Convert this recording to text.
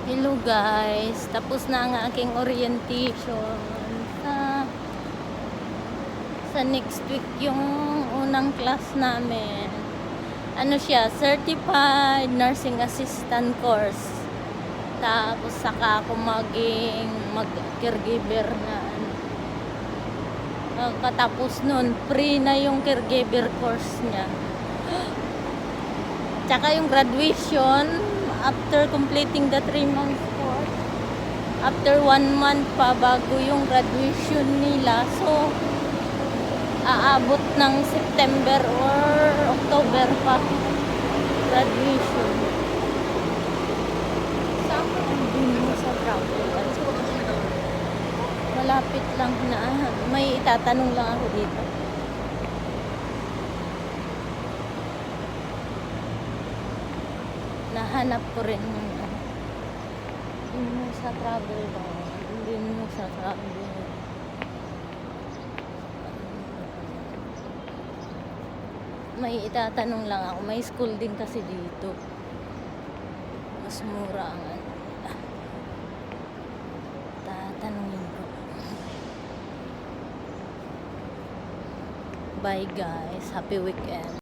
Hello guys, tapos na ang aking orientation sa next week yung unang class namin. Ano siya, Certified Nursing Assistant course. Tapos saka ako maging caregiver na. Katapos nun, free na yung caregiver course niya. Tsaka yung graduation, after completing the 3 months course, after 1 month pa bago yung graduation nila. So, aabot ng September or October pa graduation. Saan ka mo sa travel? Malapit lang na. May itatanong lang ako dito. Nahanap ko rin yung sa travel ba? Hindi mo sa travel. May itatanong lang ako. May school din kasi dito. Mas mura ang tatanungin ko. Bye guys. Happy weekend.